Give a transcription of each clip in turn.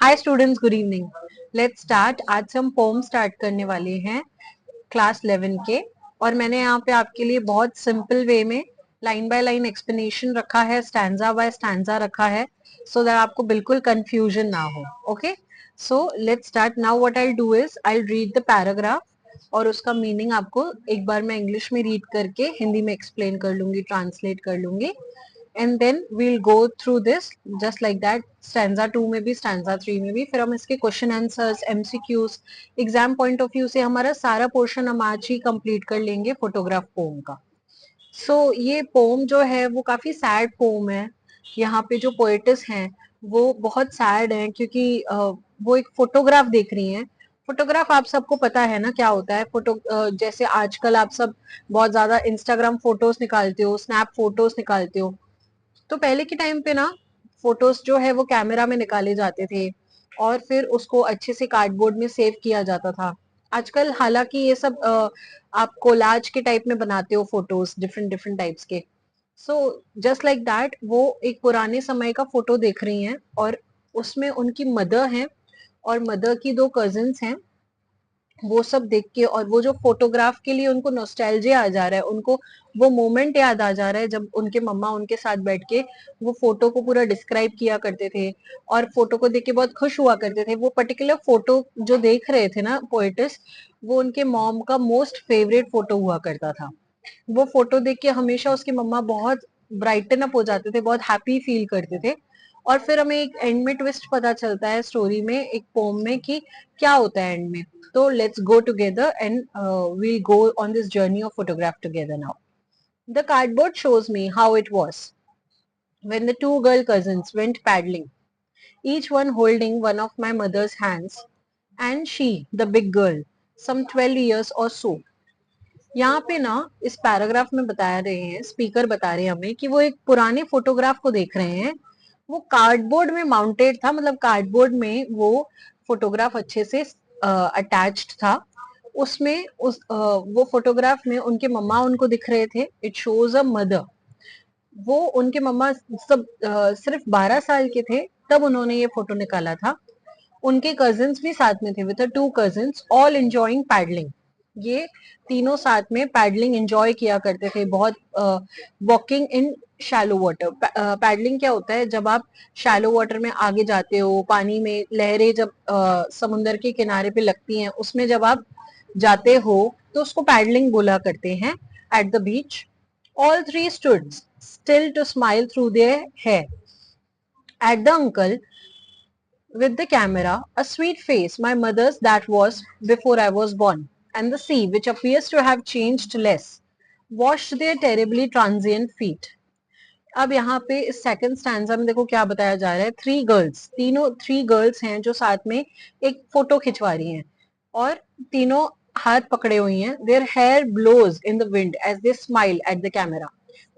Hi students, good evening. Let's start. आज से हम पोम स्टार्ट करने वाले हैं क्लास 11 के। और मैंने यहाँ पे आपके लिए बहुत सिंपल वे में लाइन बाय लाइन एक्सप्लेनेशन रखा है, स्टैंजा बाय स्टैंजा रखा है, सो दैट आपको बिल्कुल कंफ्यूजन ना हो। Okay, so let's start now. What I do is I read the paragraph और उसका मीनिंग आपको एक बार मैं इंग्लिश में रीड करके हिंदी में एक्सप्लेन कर लूंगी, ट्रांसलेट कर लूंगी, and then we'll go through this just like that. Stanza 2 में भी, स्टैंजा 3 में भी, फिर हम इसके question answers, MCQs, exam point of view से हमारा सारा पोर्शन हम आज ही कंप्लीट कर लेंगे फोटोग्राफ पोम का। ये पोम जो है वो काफी सैड पोम है। यहाँ पे जो पोएटिस हैं वो बहुत सैड हैं, क्योंकि वो एक फोटोग्राफ देख रही हैं। फोटोग्राफ आप सबको पता है ना क्या होता है। जैसे आजकल आप सब बहुत ज्यादा इंस्टाग्राम फोटोज निकालते हो, स्नैप फोटोज निकालते हो, तो पहले के टाइम पे ना फोटोज जो है वो कैमरा में निकाले जाते थे और फिर उसको अच्छे से कार्डबोर्ड में सेव किया जाता था। आजकल हालांकि ये सब आप कोलाज के टाइप में बनाते हो फोटोज, डिफरेंट डिफरेंट टाइप्स के। सो जस्ट लाइक दैट वो एक पुराने समय का फोटो देख रही हैं, और उसमें उनकी मदर है और मदर की दो कजिन्स हैं। वो सब देख के और वो जो फोटोग्राफ के लिए उनको नॉस्टैल्जिया आ जा रहा है, उनको वो मोमेंट याद आ जा रहा है जब उनके मम्मा उनके साथ बैठ के वो फोटो को पूरा डिस्क्राइब किया करते थे और फोटो को देख के बहुत खुश हुआ करते थे। वो पर्टिकुलर फोटो जो देख रहे थे ना पोएटिस, वो उनके मॉम का मोस्ट फेवरेट फोटो हुआ करता था। वो फोटो देख के हमेशा उसके मम्मा बहुत ब्राइटन अप हो जाते थे, बहुत हैप्पी फील करते थे। और फिर हमें एक एंड में ट्विस्ट पता चलता है स्टोरी में, एक पोम में, कि क्या होता है एंड में। तो let's go together and we'll go on this journey of photograph together now. The cardboard shows me how it was when the two girl cousins went paddling, each one holding one of my mother's hands, and she, the big girl, some 12 years or so. यहाँ पे ना इस paragraph में बता रहे हैं, speaker बता रहे हैं हमें कि वो एक पुराने फोटोग्राफ को देख रहे हैं। वो कार्डबोर्ड में माउंटेड था, मतलब कार्डबोर्ड में वो फोटोग्राफ अच्छे से अटैच्ड था। उसमें वो फोटोग्राफ में उनके मम्मा उनको दिख रहे थे। It shows a mother. वो उनके मम्मा सब सिर्फ 12 साल के थे तब उन्होंने ये फोटो निकाला था। उनके कजिन्स भी साथ में थे, with two cousins all enjoying paddling. ये तीनों साथ में पैडलिंग एंजॉय किया करते थे बहुत। Walking in shallow water. Paddling क्या होता है, जब आप शैलो वाटर में आगे जाते हो, पानी में लहरें जब समुंदर के किनारे पे लगती हैं, उसमें जब आप जाते हो तो उसको पैडलिंग बोला करते हैं। At the beach all three stood still to smile through their hair at the uncle with the camera, a sweet face, my mother's that was before I was born, and the sea, which appears to have changed less, washed their terribly transient feet. अब यहाँ पे इस second stanza में देखो क्या बताया जा रहा है। थ्री गर्ल्स, तीनों थ्री गर्ल्स हैं जो साथ में एक फोटो खिंचवा रही हैं, और तीनों हाथ पकड़े हुई हैं। Their hair blows in the wind as they smile at the camera.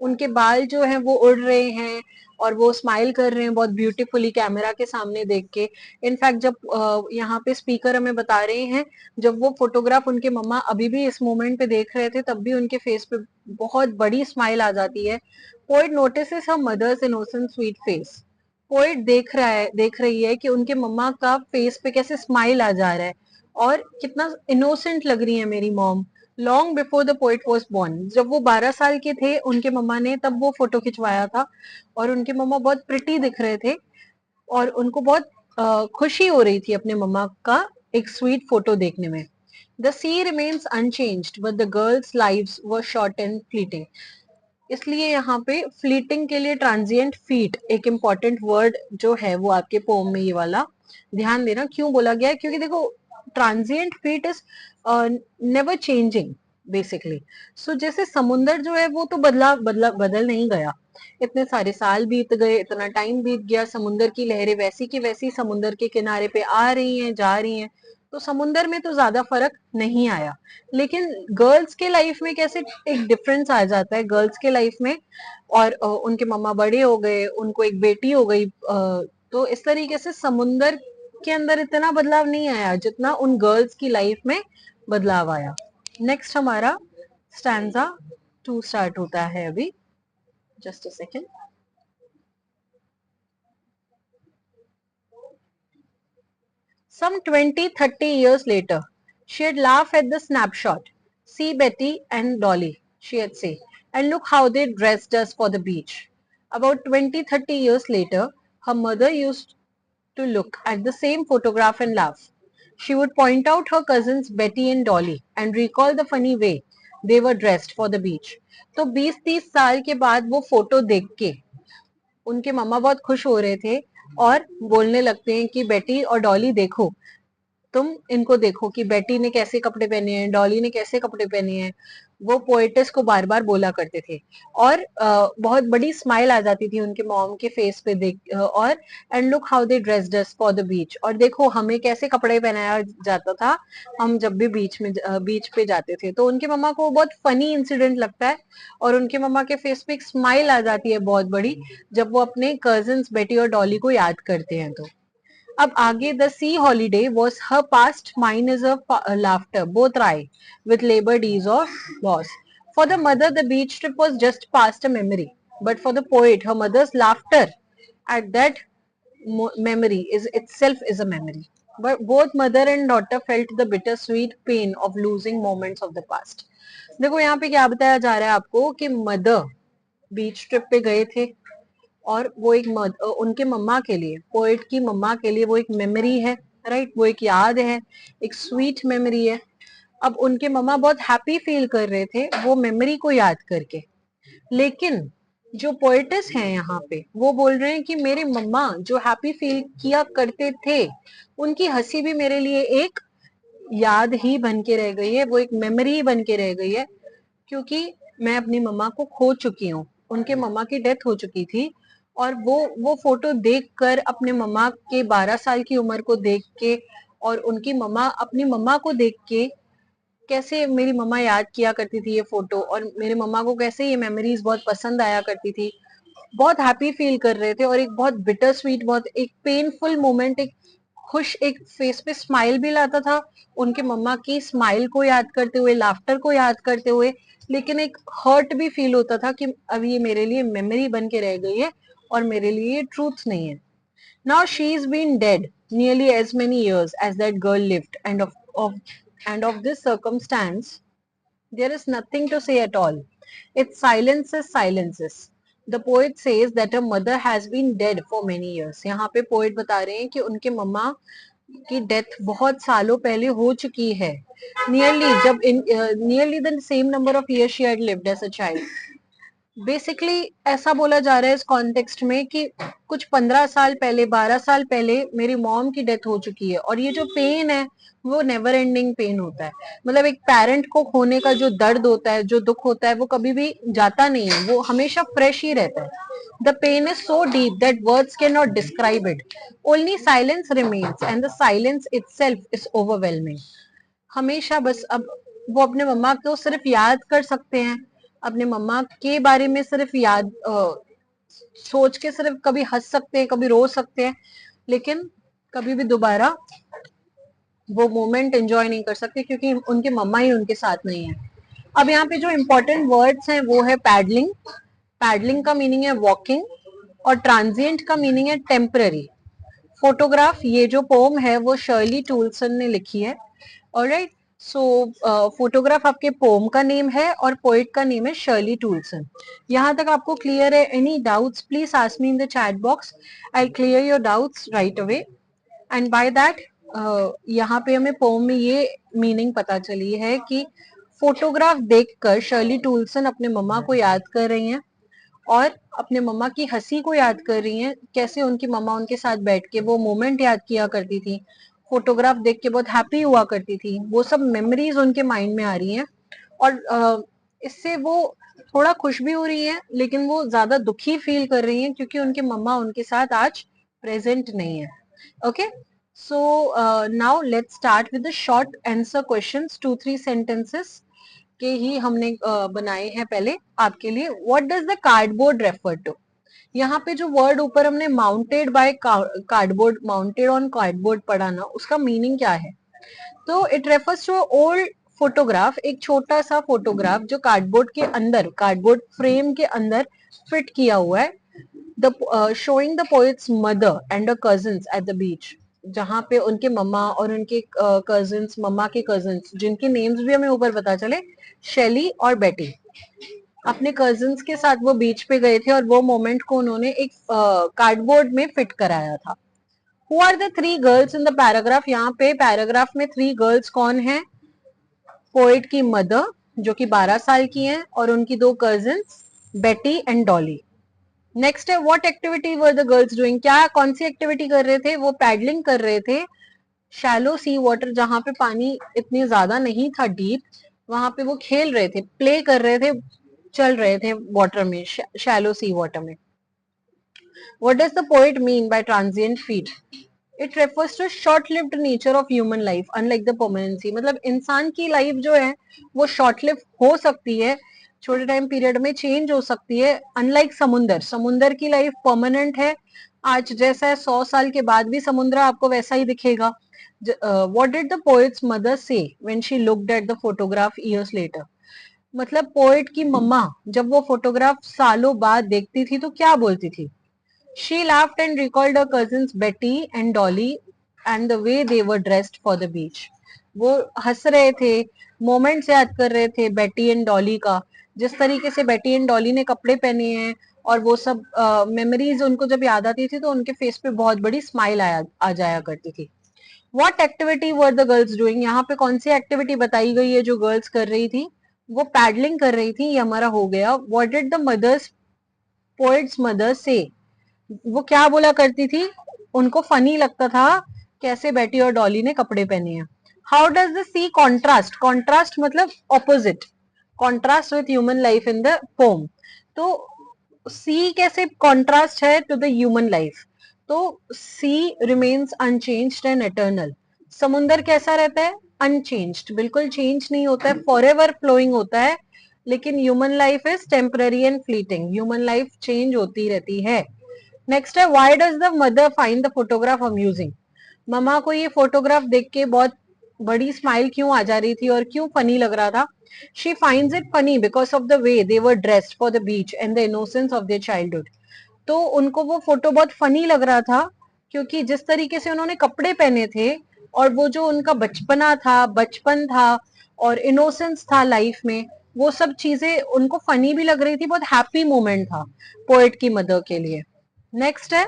उनके बाल जो हैं वो उड़ रहे हैं और वो स्माइल कर रहे हैं बहुत ब्यूटीफुली कैमरा के सामने देख के। इनफैक्ट जब यहाँ पे स्पीकर हमें बता रहे हैं, जब वो फोटोग्राफ उनके मम्मा अभी भी इस मोमेंट पे देख रहे थे, तब भी उनके फेस पे बहुत बड़ी स्माइल आ जाती है। Poet notices her mother's innocent sweet face. Poet देख रही है कि उनके मम्मा का फेस पे कैसे स्माइल आ जा रहा है और कितना इनोसेंट लग रही है मेरी mom. Long before the poet was born, जब वो 12 साल के थे उनके मम्मा ने तब वो फोटो खिंचवाया था, और उनके मम्मा बहुत प्रिटी दिख रहे थे और उनको बहुत खुशी हो रही थी अपने मम्मा का एक स्वीट फोटो देखने में। The sea remains unchanged but the girls lives were short and fleeting. इसलिए यहाँ पे फ्लीटिंग के लिए ट्रांजिएंट फीट एक इम्पॉर्टेंट वर्ड जो है वो आपके पोम में ये वाला ध्यान देना क्यों बोला गया है, क्योंकि देखो transient feet is never changing basically. So जैसे समुंदर जो है वो तो बदल नहीं गया। इतने सारे साल बीत गए, इतना टाइम बीत गया, समुंदर की लहरें वैसी की वैसी समुंदर के किनारे पे आ रही हैं, जा रही हैं। तो समुंदर में तो ज्यादा फर्क नहीं आया। लेकिन गर्ल्स के लाइफ में कैसे एक डिफरेंस आ जाता है गर्ल्स के लाइफ में। और उनके मम्मा बड़े हो गए, उनको एक बेटी हो गई, तो इस तरीके से समुंदर के अंदर इतना बदलाव नहीं आया जितना उन गर्ल्स की लाइफ में बदलाव आया। नेक्स्ट हमारा स्टैंजा 2 स्टार्ट होता है अभी। Just a second. Some 20-30 years later, she'd laugh at the snapshot. See Betty and Dolly, she'd say, and look how they dressed us for the beach. About 20-30 years later, her mother used to look at the same photograph and laugh. She would point out her cousins Betty and Dolly and recall the funny way they were dressed for the beach. तो 20-30 साल के बाद वो photo देख के उनके मम्मा बहुत खुश हो रहे थे और बोलने लगते हैं कि बेटी और डॉली देखो, तुम इनको देखो कि बेटी ने कैसे कपड़े पहने हैं, डॉली ने कैसे कपड़े पहने हैं। वो पोएटिस को बार बार बोला करते थे और बहुत बड़ी स्माइल आ जाती थी उनके मॉम के फेस पे देख और and look how they dressed us for the beach, और देखो हमें कैसे कपड़े पहनाया जाता था हम जब भी बीच पे जाते थे। तो उनके मम्मा को बहुत फनी इंसिडेंट लगता है और उनके मम्मा के फेस पे एक स्माइल आ जाती है बहुत बड़ी जब वो अपने कजिन्स बेटी और डॉली को याद करते हैं। तो अब आगे the sea holiday was her past mine is a laughter both wry with labor days of loss. For the mother, the beach trip was just past a memory. But for the poet, her mother's laughter at that memory is itself is a memory. But both mother and daughter felt the bittersweet pain of losing moments of the past. देखो यहाँ पे क्या बताया जा रहा है आपको कि मदर बीच ट्रिप पे गए थे और वो एक उनके मम्मा के लिए, पोएट की मम्मा के लिए वो एक मेमोरी है, राइट, वो एक याद है, एक स्वीट मेमोरी है। अब उनके मम्मा बहुत हैप्पी फील कर रहे थे वो मेमोरी को याद करके, लेकिन जो पोएटिस हैं यहाँ पे वो बोल रहे हैं कि मेरे मम्मा जो हैप्पी फील किया करते थे उनकी हंसी भी मेरे लिए एक याद ही बन के रह गई है, वो एक मेमोरी ही बन के रह गई है, क्योंकि मैं अपनी मम्मा को खो चुकी हूँ, उनके मम्मा की डेथ हो चुकी थी और वो फोटो देख कर अपने मम्मा के 12 साल की उम्र को देख के और उनकी मम्मा अपनी मम्मा को देख के कैसे मेरी मम्मा याद किया करती थी ये फोटो और मेरे मम्मा को कैसे ये मेमोरीज बहुत पसंद आया करती थी, बहुत हैप्पी फील कर रहे थे और एक बहुत बिटर स्वीट, बहुत एक पेनफुल मोमेंट, एक खुश एक फेस पे स्माइल भी लाता था उनके मम्मा की स्माइल को याद करते हुए, लाफ्टर को याद करते हुए, लेकिन एक हर्ट भी फील होता था कि अब ये मेरे लिए मेमोरी बन के रह गई है और मेरे लिए ट्रूथ नहीं है। Now she's been dead nearly as many years as that girl lived, and of this circumstance there is nothing to say at all. It silences silences. The poet says that her mother has been dead for many years. यहाँ पे poet बता रहे हैं कि उनके मम्मा की death बहुत सालों पहले हो चुकी है, nearly the same number of years she had lived as a child. Basically ऐसा बोला जा रहा है इस कॉन्टेक्स्ट में कि कुछ 15 साल पहले, 12 साल पहले मेरी मॉम की डेथ हो चुकी है और ये जो पेन है वो नेवर एंडिंग पेन होता है। मतलब एक पेरेंट को खोने का जो दर्द होता है, जो दुख होता है, वो कभी भी जाता नहीं है, वो हमेशा फ्रेश ही रहता है। The pain is so deep that words can not describe it, only silence remains and the silence itself is overwhelming. हमेशा बस अब वो अपने मम्मा को सिर्फ याद कर सकते हैं, अपने मम्मा के बारे में सिर्फ याद सोच के सिर्फ कभी हंस सकते हैं, कभी रो सकते हैं, लेकिन कभी भी दोबारा वो मोमेंट एंजॉय नहीं कर सकते क्योंकि उनके मम्मा ही उनके साथ नहीं है। अब यहाँ पे जो इम्पोर्टेंट वर्ड्स हैं वो है पैडलिंग। पैडलिंग का मीनिंग है वॉकिंग और ट्रांजिएंट का मीनिंग है टेम्पररी। फोटोग्राफ, ये जो पोम है वो शर्ली टूलसन ने लिखी है। ऑलराइट, सो फोटोग्राफ आपके पोम का नेम है और पोइट का नेम है शर्ली टूलसन। यहाँ तक आपको क्लियर है? Any doubts please ask me in the chat box, I clear your doubts right away. And by that यहाँ पे हमें पोम में ये मीनिंग पता चली है कि फोटोग्राफ देखकर शर्ली टूलसन अपने मम्मा को याद कर रही हैं और अपने मम्मा की हंसी को याद कर रही हैं, कैसे उनकी मम्मा उनके साथ बैठ के वो मोमेंट याद किया करती थी, फोटोग्राफ देख के बहुत हैप्पी हुआ करती थी, वो सब मेमोरीज उनके माइंड में आ रही हैं और इससे वो थोड़ा खुश भी हो रही है लेकिन वो ज्यादा दुखी फील कर रही हैं क्योंकि उनके मम्मा उनके साथ आज प्रेजेंट नहीं है। Okay, so now let's start with the short answer questions, 2-3 sentences के ही हमने बनाए हैं पहले आपके लिए। What does the cardboard refer to? यहाँ पे जो वर्ड ऊपर हमने mounted by cardboard, mounted on cardboard पढ़ा ना, उसका मीनिंग क्या है? तो it refers to old photograph, एक छोटा सा फोटोग्राफ जो कार्डबोर्ड के अंदर, कार्डबोर्ड फ्रेम के अंदर फिट किया हुआ है। The showing the poet's mother and the cousins at the beach, जहाँ पे उनके मम्मा और उनके कजिन्स, मम्मा के कजिन्स, जिनके नेम्स भी हमें ऊपर पता चले, शेली और बेटी, अपने कजिन्स के साथ वो बीच पे गए थे और वो मोमेंट को उन्होंने एक कार्डबोर्ड में फिट कराया था। Who are the three girls in the paragraph? यहाँ पे पैराग्राफ में थ्री गर्ल्स कौन है? पोएट की मदर जो कि 12 साल की हैं और उनकी दो कजिन्स बेटी एंड डॉली। नेक्स्ट है, what activity were the girls doing? क्या कौन सी एक्टिविटी कर रहे थे? वो पैडलिंग कर रहे थे शैलो सी वाटर, जहां पे पानी इतनी ज्यादा नहीं था डीप, वहां पे वो खेल रहे थे, प्ले कर रहे थे, चल रहे थे वाटर में, शैलो सी वाटर में। What does the poet mean by transient feet? It refers to short lived nature of human life unlike the permanency. मतलब इंसान की लाइफ जो है वो शॉर्ट लिव हो सकती है, छोटे टाइम पीरियड में चेंज हो सकती है, अनलाइक समुंदर। समुंदर की लाइफ परमानेंट है, आज जैसा है 100 साल के बाद भी समुद्र आपको वैसा ही दिखेगा। What did the poet's mother say when she looked at the photograph years later? मतलब पोएट की मम्मा जब वो फोटोग्राफ सालों बाद देखती थी तो क्या बोलती थी? She laughed and recalled her cousins Betty and Dolly and the way they were dressed for the beach. वो हंस रहे थे, मोमेंट्स याद कर रहे थे बेटी एंड डॉली का, जिस तरीके से बेटी एंड डॉली ने कपड़े पहने हैं और वो सब मेमोरीज उनको जब याद आती थी तो उनके फेस पे बहुत बड़ी स्माइल आ जाया करती थी। What activity were the girls doing? यहाँ पे कौन सी एक्टिविटी बताई गई है जो गर्ल्स कर रही थी? वो पैडलिंग कर रही थी, ये हमारा हो गया। What did the mother's, poet's mother से? वो क्या बोला करती थी? उनको फनी लगता था कैसे बेटी और डॉली ने कपड़े पहने हैं। How does the sea contrast? Contrast मतलब opposite, contrast with human life in the poem. तो सी कैसे कॉन्ट्रास्ट है टू द ह्यूमन लाइफ? तो सी रिमेन्स अनचेंज्ड एंड एटर्नल। समुंदर कैसा रहता है? अनचेंज्ड, बिल्कुल चेंज नहीं होता है, फॉरएवर फ्लोइंग होता है। लेकिन human life is temporary and fleeting, human life change होती रहती है। नेक्स्ट है, why does the mother find the photograph amusing? Mama को ये फोटोग्राफ देख के बहुत बड़ी स्माइल क्यों आ जा रही थी और क्यों फनी लग रहा था? She finds it funny because of the way they were dressed for the beach and the innocence of their childhood. तो उनको वो फोटो बहुत फनी लग रहा था क्योंकि जिस तरीके से उन्होंने कपड़े पहने थे और वो जो उनका बचपना था, बचपन था और इनोसेंस था लाइफ में, वो सब चीजें उनको फनी भी लग रही थी, बहुत हैप्पी मोमेंट था पोएट की मदर के लिए। नेक्स्ट है,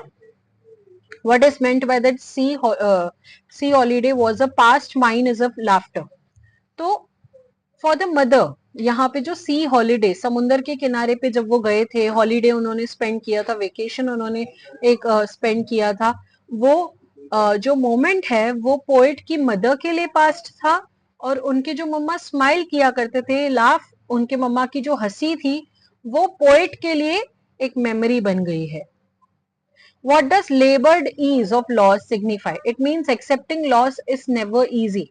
what is meant by that sea holiday was a past mine is of laughter? तो फॉर द मदर यहाँ पे जो सी हॉलीडे, समुंदर के किनारे पे जब वो गए थे, हॉलीडे उन्होंने स्पेंड किया था, वेकेशन उन्होंने एक स्पेंड किया था, वो जो मोमेंट है वो पोएट की मदर के लिए पास्ट था और उनके जो मम्मा स्माइल किया करते थे, लाफ, उनके मम्मा की जो हंसी थी वो पोएट के लिए एक मेमोरी बन गई है। What does labored ease of loss signify? It means accepting loss is never easy.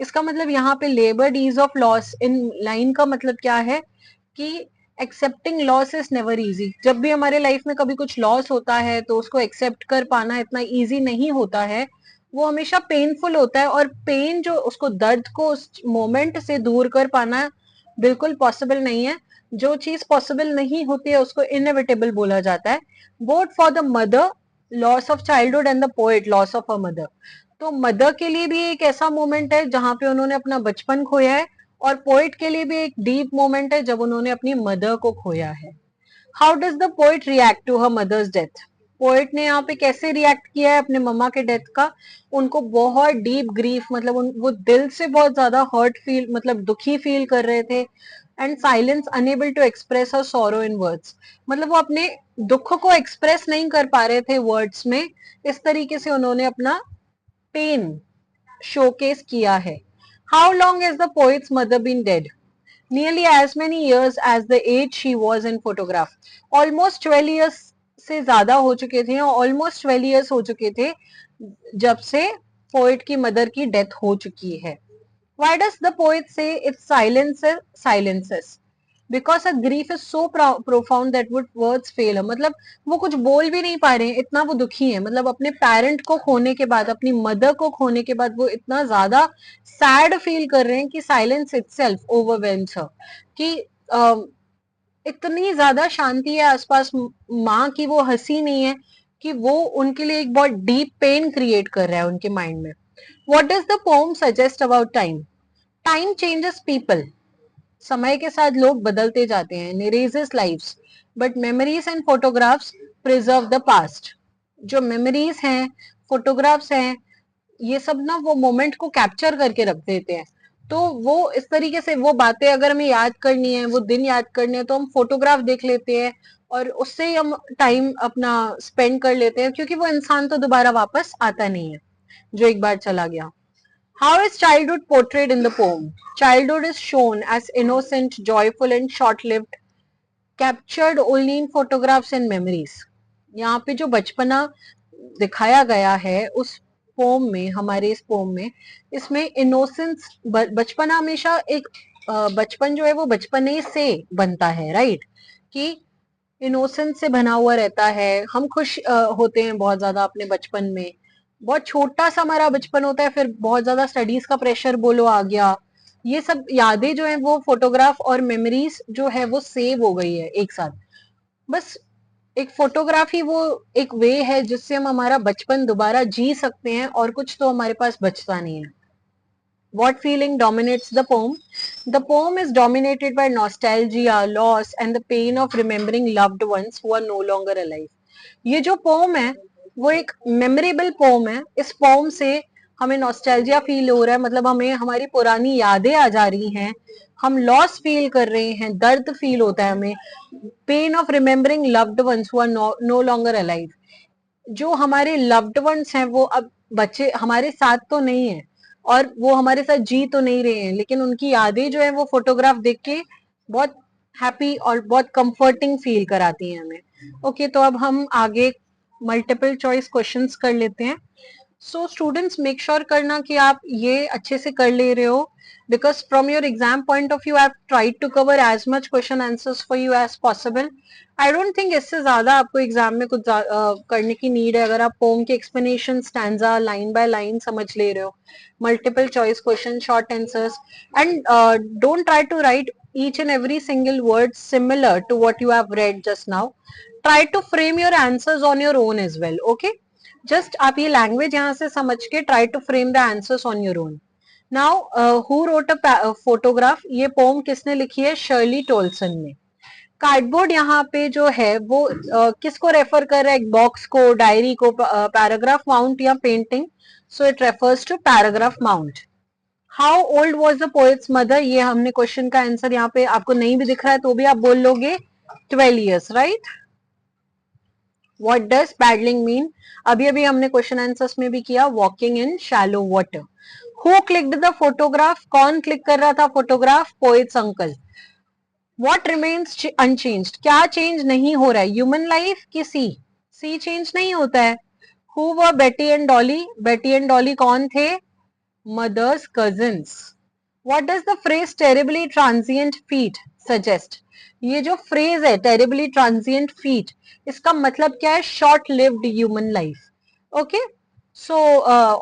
इसका मतलब यहाँ पे labored ease of loss in line का मतलब क्या है कि accepting loss is never easy. जब भी हमारे लाइफ में कभी कुछ लॉस होता है तो उसको एक्सेप्ट कर पाना इतना इजी नहीं होता है, वो हमेशा पेनफुल होता है और पेन जो उसको, दर्द को उस मोमेंट से दूर कर पाना बिल्कुल पॉसिबल नहीं है। जो चीज पॉसिबल नहीं होती है उसको इनएविटेबल बोला जाता है। Both for the mother loss of childhood and the poet loss of a mother. तो मदर के लिए भी एक ऐसा मोमेंट है जहां पे उन्होंने अपना बचपन खोया है और पोएट के लिए भी एक डीप मोमेंट है जब उन्होंने अपनी मदर को खोया है। How does the poet react to her mother's death? Poet ने यहाँ पे कैसे रिएक्ट किया है अपने मम्मा के डेथ का? उनको बहुत डीप ग्रीफ, मतलब वो दिल से बहुत ज्यादा हर्ट फील, मतलब दुखी फील कर रहे थे। And silence unable to express her sorrow in words, मतलब वो अपने दुख को एक्सप्रेस नहीं कर पा रहे थे वर्ड्स में, इस तरीके से उन्होंने अपना पेन शोकेस किया है। How long has the poet's mother been dead? Nearly as many years as the age she was in photograph. Almost 12 years से ज्यादा हो चुके थे, ऑलमोस्ट 12 years हो चुके थे जब से पोएट की मदर की डेथ हो चुकी है। Why does the poet say it silences? Because her grief is so profound that would words fail her. मतलब वो कुछ बोल भी नहीं पा रहे हैं, इतना वो दुखी है। मतलब अपने पेरेंट को खोने के बाद, अपनी मदर को खोने के बाद वो इतना ज्यादा सैड फील कर रहे हैं कि साइलेंस इटसेल्फ ओवरवेल्म्स हर, कि इतनी ज्यादा शांति है आसपास, माँ की वो हंसी नहीं है कि वो उनके लिए एक बहुत डीप पेन क्रिएट कर रहा है उनके माइंड में. What does the poem suggest about time? Time changes people. समय के साथ लोग बदलते जाते हैं. Erases lives but memories and photographs preserve the past. जो मेमोरीज हैं, फोटोग्राफ्स हैं, ये सब ना वो मोमेंट को कैप्चर करके रख देते हैं. तो वो इस तरीके से वो बातें अगर हमें याद करनी है, वो दिन याद करने हैं, तो हम फोटोग्राफ देख लेते हैं और उससे ही हम टाइम अपना स्पेंड कर लेते हैं, क्योंकि वो इंसान तो दोबारा वापस आता नहीं है जो एक बार चला गया. How is childhood portrayed in the poem? Childhood is shown as innocent, joyful and short-lived, captured only in photographs and memories. यहाँ पे जो बचपना दिखाया गया है उस पोम में, हमारे इस पोम में, इसमें इनोसेंस, बचपना हमेशा एक बचपन जो है वो बचपने से बनता है, राइट? कि इनोसेंस से बना हुआ रहता है. हम खुश होते हैं बहुत ज्यादा अपने बचपन में. बहुत छोटा सा हमारा बचपन होता है, फिर बहुत ज्यादा स्टडीज का प्रेशर बोलो आ गया. ये सब यादें जो है वो फोटोग्राफ और मेमोरीज जो है वो सेव हो गई है एक साथ. बस एक फोटोग्राफी वो एक वे है जिससे हम हमारा बचपन दोबारा जी सकते हैं, और कुछ तो हमारे पास बचता नहीं है. What feeling dominates the poem? The poem is dominated by nostalgia, loss, and the pain of remembering loved ones who are no longer alive. ये जो पोम है वो एक मेमोरेबल पोम है. इस पोम से हमें नॉस्टैल्जिया फील हो रहा है, मतलब हमें हमारी पुरानी यादें आ जा रही हैं. हम लॉस फील कर रहे हैं, दर्द फील होता है हमें. Pain of remembering loved ones who are no longer alive. जो हमारे लव्ड वंस हैं वो अब बच्चे हमारे साथ तो नहीं है, और वो हमारे साथ जी तो नहीं रहे हैं, लेकिन उनकी यादें जो है वो फोटोग्राफ देख के बहुत हैप्पी और बहुत कंफर्टिंग फील कराती हैं हमें. ओके, तो अब हम आगे मल्टीपल चॉइस क्वेश्चंस कर लेते हैं. सो स्टूडेंट्स, मेक श्योर करना कि आप ये अच्छे से कर ले रहे हो, because from your exam point of view I have tried to cover as much question answers for you as possible. I don't think इससे ज्यादा आपको एग्जाम में कुछ करने की नीड है. अगर आप पोम के explanation, stanza, line by line समझ ले रहे हो, multiple choice question, short answers, and don't try to write each and every single word similar to what you have read just now. Try to frame your answers on your own as well. Okay, just आप ये language यहाँ से समझ के try to frame the answers on your own. Now who wrote a photograph? ये pome किसने लिखी है? शर्ली टोल्सन ने. कार्डबोर्ड यहाँ पे जो है वो किसको रेफर कर रहा है? एक बॉक्स को, डायरी को, पैराग्राफ माउंट या painting? So it refers to paragraph mount. How old was the poet's mother? ये हमने क्वेश्चन का आंसर यहाँ पे आपको नहीं भी दिख रहा है तो भी आप बोल लोगे 12 years, right? What does paddling mean? अभी अभी हमने क्वेश्चन आंसर्स में भी किया, walking in shallow water. Who clicked the photograph? कौन क्लिक कर रहा था photograph? Poet's uncle. What remains unchanged? क्या चेंज नहीं हो रहा है? ह्यूमन लाइफ की सी? सी चेंज नहीं होता है. Who were Betty and Dolly? Betty and Dolly कौन थे? Mother's cousins. What does the phrase terribly transient feat suggest? ये जो फ्रेज है terribly transient feat, इसका मतलब क्या है? Short lived human life. Okay. So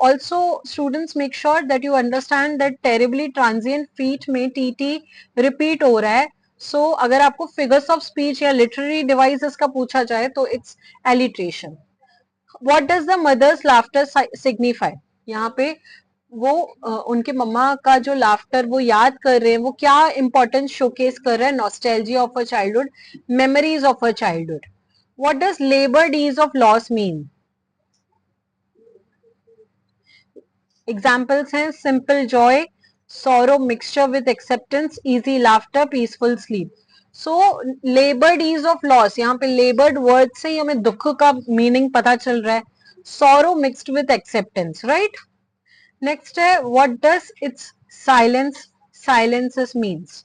also students, make sure that you understand that terribly transient feat में TT repeat हो रहा है. So अगर आपको figures of speech या literary devices का पूछा जाए तो it's alliteration. What does the mother's laughter signify? यहाँ पे वो उनके मम्मा का जो लाफ्टर वो याद कर रहे हैं, वो क्या इंपॉर्टेंस शोकेस कर रहा है? Nostalgia of a childhood, memories of a childhood. What does laboured ease of loss mean? Examples हैं simple joy, sorrow mixture with acceptance, easy laughter, peaceful sleep. So labored ease of loss, यहाँ पे labored word से ही हमें दुख का meaning पता चल रहा है. sorrow mixed with acceptance, right? Next है what does its silences means?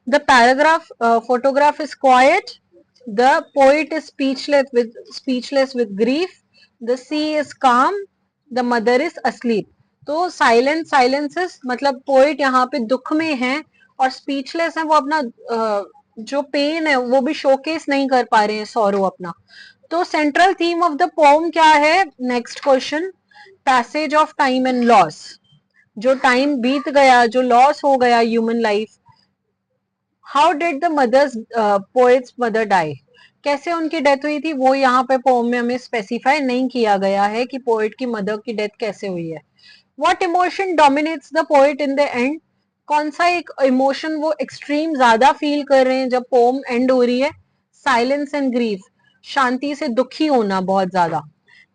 The paragraph photograph is quiet, the poet is speechless with grief, the sea is calm, the mother is asleep. तो silences मतलब poet यहाँ पे दुख में है, और speechless है, वो अपना जो पेन है वो भी शोकेस नहीं कर पा रहे हैं, सॉरो अपना. तो central theme of the poem क्या है? Next question, passage of time and loss. जो टाइम बीत गया, जो लॉस हो गया human life. How did the mother's poet's mother die? कैसे उनकी डेथ हुई थी वो यहाँ पे पोम में हमें स्पेसिफाई नहीं किया गया है कि पोएट की मदर की डेथ कैसे हुई है। What emotion dominates the poet in the end? कौन सा एक इमोशन वो एक्सट्रीम ज्यादा फील कर रहे हैं जब पोम एंड हो रही है? साइलेंस एंड ग्रीफ, शांति से दुखी होना बहुत ज्यादा।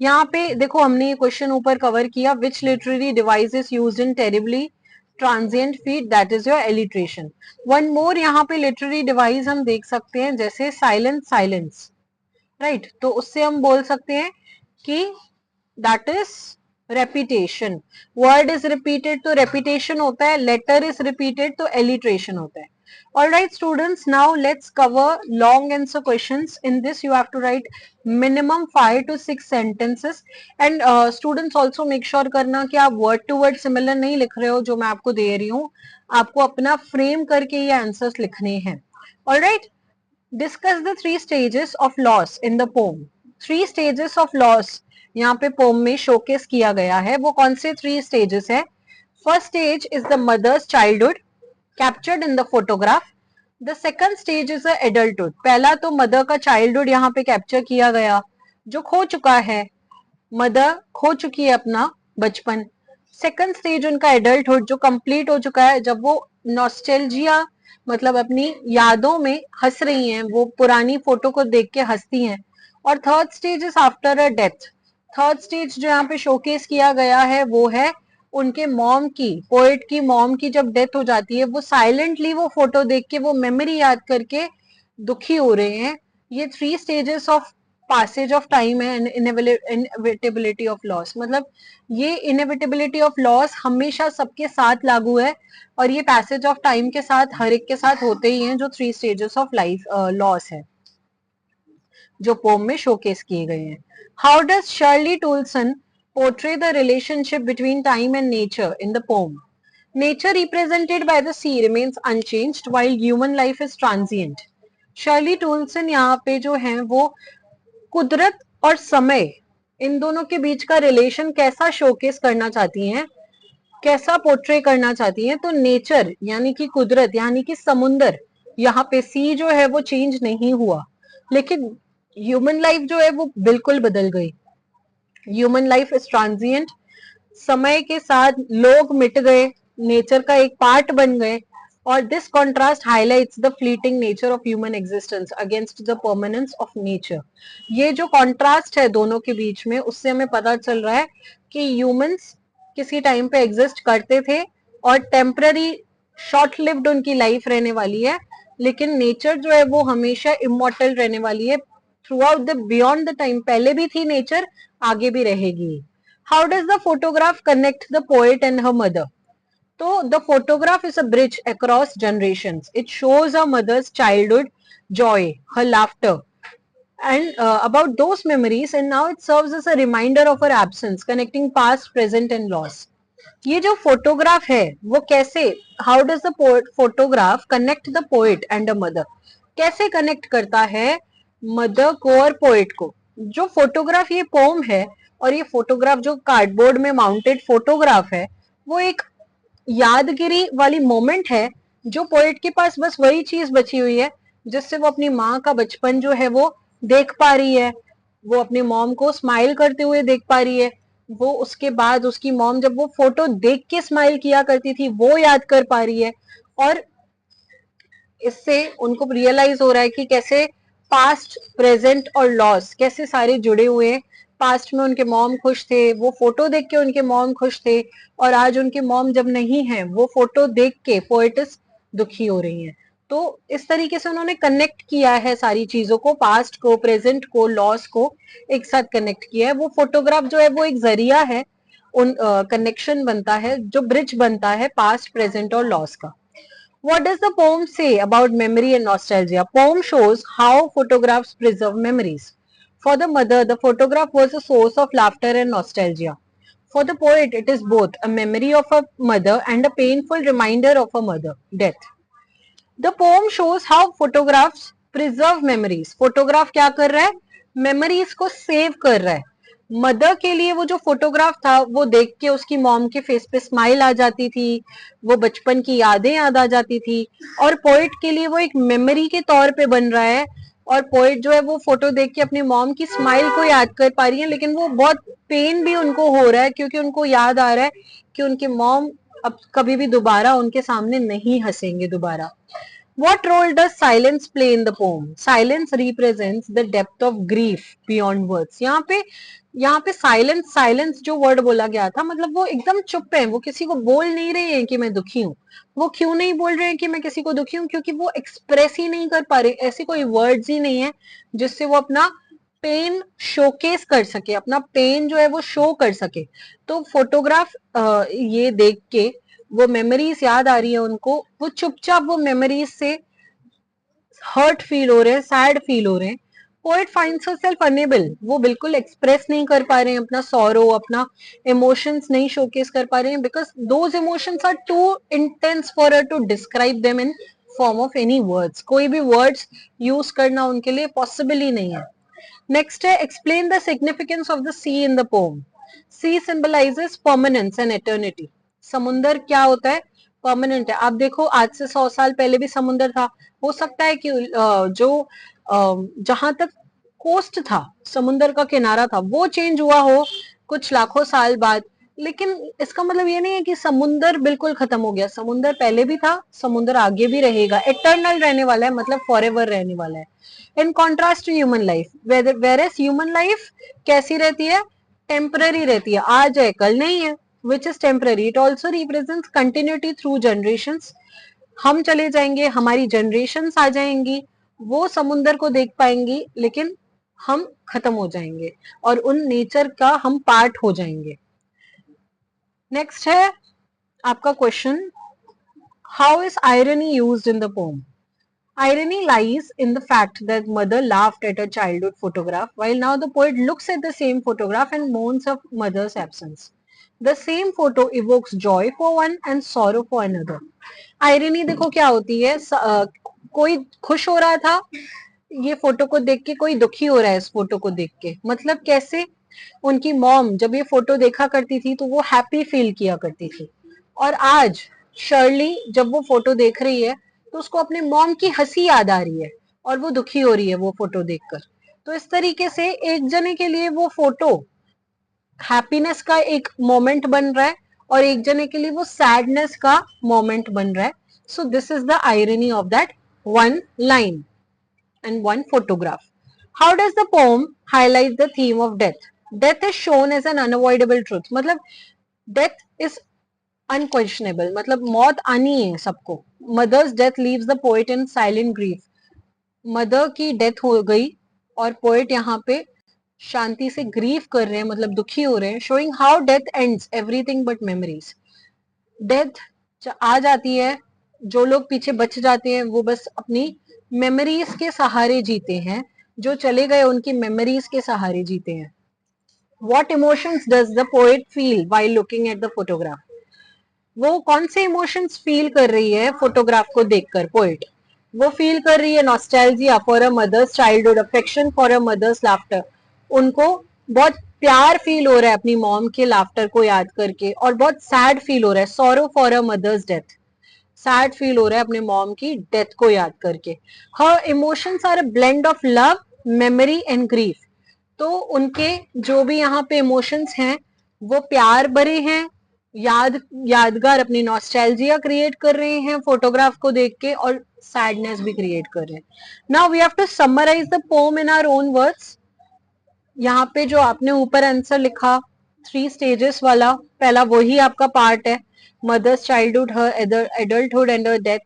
यहाँ पे देखो हमने ये क्वेश्चन ऊपर कवर किया, विच literary device is used in terribly transient feet, that is your alliteration. One more यहाँ पे लिटरेरी डिवाइस हम देख सकते हैं, जैसे साइलेंस साइलेंस, राइट, तो उससे हम बोल सकते हैं कि that is repetition. Word is repeated तो रेपिटेशन होता है, लेटर इज रिपीटेड तो एलिट्रेशन होता है। All right, students, now let's cover long answer questions. In this, you have to write minimum 5 to 6 sentences. And students also make sure करना कि आप word to word similar नहीं लिख रहे हो जो मैं आपको दे रही हूँ, आपको अपना frame करके ये answers लिखने हैं। All right, discuss the 3 stages of loss in the poem. 3 stages of loss यहाँ पे पोम में शोकेस किया गया है। वो कौन से 3 स्टेजेस है? First stage is the mother's childhood captured in the photograph. The second stage is the adulthood. पहला तो मदर का चाइल्डहुड यहाँ पे कैप्चर किया गया जो खो चुका है, मदर खो चुकी है अपना बचपन। सेकंड स्टेज उनका एडल्टहुड जो कंप्लीट हो चुका है, जब वो नॉस्टैल्जिया मतलब अपनी यादों में हंस रही हैं, वो पुरानी फोटो को देख के हंसती हैं। और third stage is after a death. Third stage जो यहाँ पे शोकेस किया गया है वो है उनके मॉम की, पोएट की मॉम की जब डेथ हो जाती है, वो साइलेंटली वो फोटो देख के वो मेमोरी याद करके दुखी हो रहे हैं। ये 3 stages of passage of time है, inevitability of loss, मतलब ये inevitability of loss हमेशा सबके साथ लागू है और ये passage of time के साथ हर एक के साथ होते ही हैं जो 3 stages of life loss है जो पोम में शोकेस किए गए हैं। How does Shirley Toulson portray the relationship between time and nature in the poem? Nature represented by the sea remains unchanged while human life is transient. Shirley Toulson यहाँ पे जो है वो कुदरत और समय इन दोनों के बीच का रिलेशन कैसा शोकेस करना चाहती हैं, कैसा पोर्ट्रे करना चाहती हैं? तो नेचर यानी कि कुदरत यानी कि समुंदर, यहाँ पे सी जो है वो चेंज नहीं हुआ, लेकिन ह्यूमन लाइफ जो है वो बिल्कुल बदल गई। ह्यूमन लाइफ इज ट्रांजिएंट, समय के साथ लोग मिट गए, नेचर का एक पार्ट बन गए। और this contrast highlights the fleeting nature of human existence against the permanence of nature. ये जो कॉन्ट्रास्ट है दोनों के बीच में, उससे हमें पता चल रहा है कि ह्यूमंस किसी टाइम पे एग्जिस्ट करते थे और टेम्पररी शॉर्ट लिव्ड उनकी लाइफ रहने वाली है, लेकिन नेचर जो है वो हमेशा इमॉर्टल रहने वाली है through out the beyond the time. पहले भी थी नेचर, आगे भी रहेगी। How does the photograph connect the poet and her mother? तो the photograph is a bridge across generations. It shows her mother's childhood joy, her laughter, and about those memories, and now it serves as a reminder of her absence, connecting past, present, and loss. ये जो photograph है वो कैसे, how does the photograph connect the poet and the mother? कैसे connect करता है mother को और पोएट को? जो फोटोग्राफ ये पोम है और ये फोटोग्राफ जो कार्डबोर्ड में माउंटेड फोटोग्राफ है, वो एक यादगिरी वाली मोमेंट है जो पोएट के पास बस वही चीज बची हुई है जिससे वो अपनी माँ का बचपन जो है वो देख पा रही है, वो अपनी मॉम को स्माइल करते हुए देख पा रही है, वो उसके बाद उसकी मॉम जब वो फोटो देख के स्माइल किया करती थी वो याद कर पा रही है। और इससे उनको रियलाइज हो रहा है कि कैसे पास्ट, प्रेजेंट और लॉस कैसे सारे जुड़े हुए हैं। पास्ट में उनके मॉम खुश थे, वो फोटो देख के उनके मॉम खुश थे, और आज उनके मॉम जब नहीं है वो फोटो देख के पोएटिस दुखी हो रही हैं। तो इस तरीके से उन्होंने कनेक्ट किया है सारी चीजों को, पास्ट को, प्रेजेंट को, लॉस को एक साथ कनेक्ट किया है। वो फोटोग्राफ जो है वो एक जरिया है, उन कनेक्शन बनता है, जो ब्रिज बनता है पास्ट, प्रेजेंट और लॉस का। What does the poem say about memory and nostalgia? Poem shows how photographs preserve memories. For the mother, the photograph was a source of laughter and nostalgia. For the poet, it is both a memory of a mother and a painful reminder of a mother death. The poem shows how photographs preserve memories. Photograph क्या कर रहा है? Memories को save कर रहा है। Mother के लिए वो जो फोटोग्राफ था वो देख के उसकी मॉम के फेस पे स्माइल आ जाती थी, वो बचपन की यादें याद आ जाती थी, और पोएट के लिए वो एक मेमोरी के तौर पे बन रहा है और पोएट जो है वो फोटो देख के अपनी मॉम की स्माइल को याद कर पा रही है, लेकिन वो बहुत पेन भी उनको हो रहा है क्योंकि उनको याद आ रहा है कि उनकी मॉम अब कभी भी दोबारा उनके सामने नहीं हंसेंगे दोबारा। What role does silence play in the poem? Silence represents the depth of grief beyond words. यहाँ पे साइलेंस जो वर्ड बोला गया था, मतलब वो एकदम चुप है, वो किसी को बोल नहीं रहे हैं कि मैं दुखी हूँ। वो क्यों नहीं बोल रहे हैं कि मैं किसी को दुखी हूँ? क्योंकि वो एक्सप्रेस ही नहीं कर पा रहे, ऐसी कोई वर्ड्स ही नहीं है जिससे वो अपना पेन शोकेस कर सके, अपना पेन जो है वो शो कर सके। तो फोटोग्राफ ये देख के वो मेमोरीज याद आ रही है उनको, वो चुपचाप वो मेमोरीज से हर्ट फील हो रहे हैं, सैड फील हो रहे हैं। पोएट फाइंड्स हरसेल्फ अनेबल, वो बिल्कुल एक्सप्रेस नहीं कर पा रहे हैं अपना सॉरो, अपना इमोशंस नहीं शोकेस कर पा रहे हैं, because those emotions are too intense for her to describe them in form of any words. कोई भी वर्ड्स यूज करना उनके लिए पॉसिबल ही नहीं है। नेक्स्ट है, explain the significance of the sea in the poem. Sea symbolizes permanence and eternity. समुंदर क्या होता है? परमानेंट है। आप देखो, आज से 100 साल पहले भी समुंदर था। हो सकता है कि जो जहां तक कोस्ट था, समुंदर का किनारा था, वो चेंज हुआ हो कुछ लाखों साल बाद, लेकिन इसका मतलब ये नहीं है कि समुंदर बिल्कुल खत्म हो गया। समुंदर पहले भी था, समुंदर आगे भी रहेगा, इटर्नल रहने वाला है, मतलब फॉरएवर रहने वाला है। In contrast to human life, whereas human life कैसी रहती है? टेम्पररी रहती है, आज है कल नहीं है, which is temporary. It also represents continuity through generations. हम चले जाएंगे, हमारी जनरेशंस आ जाएंगी, वो समुंदर को देख पाएंगी, लेकिन हम खत्म हो जाएंगे और उन नेचर का हम पार्ट हो जाएंगे। नेक्स्ट है आपका question, how is irony used in the pome? Irony lies in the fact that mother laughed at her childhood photograph, while now the poet looks at the same photograph and mourns of mother's absence. The same photo evokes joy for one and sorrow for another. Irony देखो क्या होती है, कोई खुश हो रहा था ये फोटो को देख के, कोई दुखी हो रहा है इस फोटो को देख के। मतलब कैसे? उनकी मॉम जब ये फोटो देखा करती थी तो वो हैप्पी फील किया करती थी, और आज शर्ली जब वो फोटो देख रही है तो उसको अपने मॉम की हंसी याद आ रही है और वो दुखी हो रही है वो फोटो देखकर। तो इस तरीके से एक जने के लिए वो फोटो हैप्पीनेस का एक मोमेंट बन रहा है और एक जने के लिए वो सैडनेस का मोमेंट बन रहा है। So this is the irony of that one line and one photograph. How does the poem highlight the theme of death? Death is shown as an unavoidable truth. मतलब death is unquestionable, मतलब मौत आनी है सबको। Mother's death leaves the poet in silent grief. Mother की death हो गई और पोएट यहाँ पे शांति से ग्रीव कर रहे हैं, मतलब दुखी हो रहे हैं। Showing how death ends everything but memories. Death आ जाती है, जो लोग पीछे बच जाते हैं वो बस अपनी मेमोरीज के सहारे जीते हैं, जो चले गए उनकी मेमोरीज के सहारे जीते हैं। What emotions does the poet feel while looking at the photograph? वो कौन से इमोशंस फील कर रही है फोटोग्राफ को देखकर पोएट? वो फील कर रही है nostalgia for a mother's childhood, affection for a mother's laughter. उनको बहुत प्यार फील हो रहा है अपनी मॉम के लाफ्टर को याद करके, और बहुत सैड फील हो रहा है, sorrow for a mother's death, sad feel हो रहा है अपने मॉम की डेथ को याद करके। Her emotions are a blend of love, memory and grief. तो उनके जो भी यहाँ पे इमोशंस हैं वो प्यार भरे हैं, यादगार अपनी नॉस्टैल्जिया क्रिएट कर रहे हैं फोटोग्राफ को देख के, और सैडनेस भी क्रिएट कर रहे हैं। Now we have to summarize the poem in our own words. यहाँ पे जो आपने ऊपर आंसर लिखा 3 स्टेजेस वाला, पहला वही आपका पार्ट है, mother's childhood, her adulthood and her death.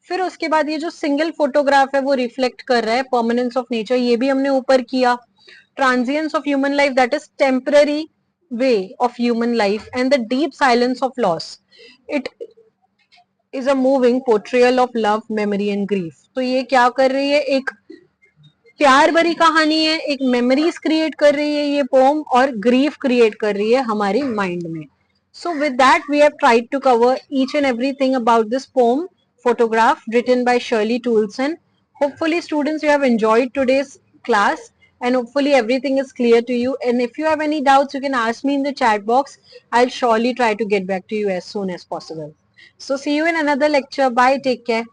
फिर उसके बाद ये जो सिंगल फोटोग्राफ है वो रिफ्लेक्ट कर रहा है परमानेंस ऑफ नेचर, ये भी हमने ऊपर किया। Transience of human life, that is temporary way of human life, and the deep silence of loss, it is a moving portrayal of love, memory and grief. तो ये क्या कर रही है, एक प्यार भरी कहानी है, एक मेमोरीज क्रिएट कर रही है ये पोम, और ग्रीफ क्रिएट कर रही है हमारी माइंड में। So with that, we have tried to cover each and everything about this poem, Photograph, written by Shirley Toulson. Hopefully, students, you have enjoyed today's class, and hopefully everything is clear to you. And if you have any doubts, you can ask me in the chat box. I'll surely try to get back to you as soon as possible. So see you in another lecture. Bye. Take care.